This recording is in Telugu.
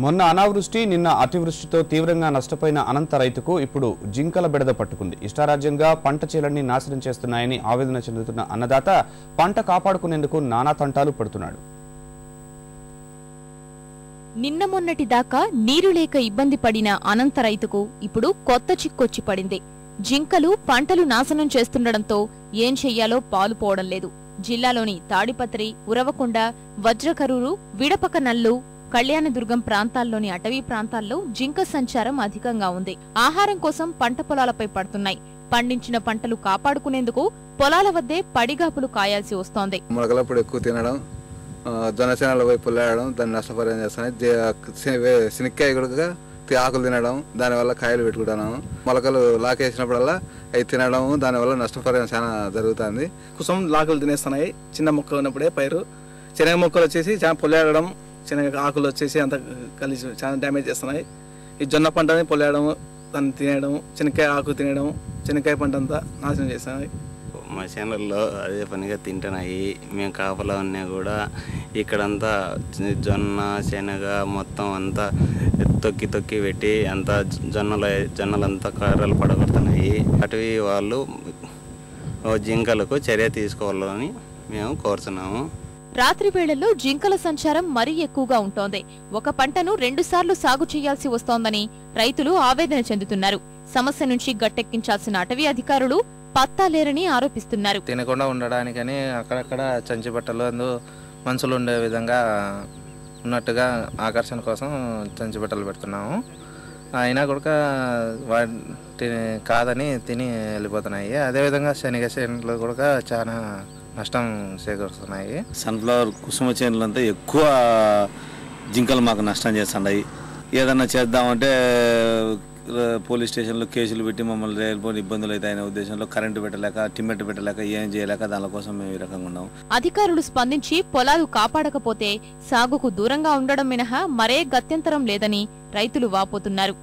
మొన్న అనావృష్టి నిన్న అతివృష్టితో తీవ్రంగా నష్టపోయిన అనంత రైతుకు ఇప్పుడు జింకల బెడద పట్టుకుంది. ఇష్టారాజ్యంగా పంట చేలన్ని నాశనం చేస్తున్నాయని ఆవేదన చెందుతున్న అన్నదాత పంట కాపాడుకునేందుకు నానా తంటాలు పడుతున్నాడు. నిన్న మొన్నటి దాకా నీరు లేక ఇబ్బంది పడిన అనంత రైతుకు ఇప్పుడు కొత్త చిక్కొచ్చి పడింది. జింకలు పంటలు నాశనం చేస్తుండటంతో ఏం చెయ్యాలో పాలుపోవడం లేదు. జిల్లాలోని తాడిపత్రి, ఉరవకొండ, వజ్రకరూరు, విడపకనల్లు, కళ్యాణదుర్గం ప్రాంతాల్లోని అటవీ ప్రాంతాల్లో జింక సంచారం అధికంగా ఉంది. ఆహారం కోసం పంట పొలాలపై పడుతున్నాయి. పండించిన పంటలు కాపాడుకునేందుకు పొలాల వద్దే పడిగాపులు కాయాల్సి వస్తోంది. మొలకలప్పుడు ఎక్కువ తినడం, జొన్నసేనల వైపు వెళ్ళడం దాన్ని నష్టపరిహారం చేస్తున్నాయి. శనక్కాయ కూడా ఆకులు తినడం, దానివల్ల కాయలు పెట్టుకుంటున్నాము. మొలకలు లాకేసినప్పుడల్లా అవి తినడం, దానివల్ల నష్టపరిహారం చాలా జరుగుతుంది. కుసం లాకులు తినేస్తున్నాయి. చిన్న మొక్కలు ఉన్నప్పుడే పైరు శనగ మొక్కలు వచ్చేసి చాలా పొల్లాడడం, శనగ ఆకులు వచ్చేసి అంత కలిసి చాలా డ్యామేజ్ చేస్తున్నాయి. ఈ జొన్న పంటని పొల్లాడడం, దాన్ని తినేయడం, శనక్కాయ ఆకు తినడం, శనక్కాయ పంట అంతా నాశనం చేస్తున్నాయి. మా చేనుల్లో అదే పనిగా తింటున్నాయి. మేము కాపలా ఉన్నా కూడా ఇక్కడంతా జొన్న శనగ మొత్తం అంతా తొక్కి తొక్కి పెట్టి అంతా జొన్నలంతా కర్రలు పడగొడుతున్నాయి. అటవీ వాళ్ళు జింకలకు చర్య తీసుకోవాలని మేము కోరుతున్నాము. రాత్రి వేళల్లో జింకల సంచారం మరీ ఎక్కువగా ఉంటోంది. ఒక పంటను 2 సార్లు సాగు చేయాల్సి వస్తోందని రైతులు ఆవేదన చెందుతున్నారు. సమస్య నుంచి గట్టెక్కించాల్సిన అటవీ అధికారులు పత్తా లేరని ఆరోపిస్తున్నారు. తినకుండా ఉండడానికని అక్కడక్కడ చంచిబట్టలు మనుషులు ఉండే విధంగా ఉన్నట్టుగా ఆకర్షణ కోసం చంచిబట్టలు పెడుతున్నాము. అయినా కూడా కాదని తిని వెళ్ళిపోతున్నాయి. అదేవిధంగా శనగ చేనులు కూడా చాలా నష్టం చేకూరుస్తున్నాయి. సన్ఫ్లవర్ కుసుమ చేనులు అంతా ఎక్కువ జింకలు మాకు నష్టం చేస్తున్నాయి. ఏదన్నా చేద్దామంటే పోలీస్ స్టేషన్లో కేసులు పెట్టి మమ్మల్ని రైలుపోని ఇబ్బందులు అయితే అయిన ఉద్దేశంలో కరెంటు పెట్టలేక, టిమ్మెట్ పెట్టలేక, ఏం చేయలేక దానికోసం మేము ఈ రకంగా ఉన్నాం. అధికారులు స్పందించి పొలాలు కాపాడకపోతే సాగుకు దూరంగా ఉండడం మినహా మరే గత్యంతరం లేదని రైతులు వాపోతున్నారు.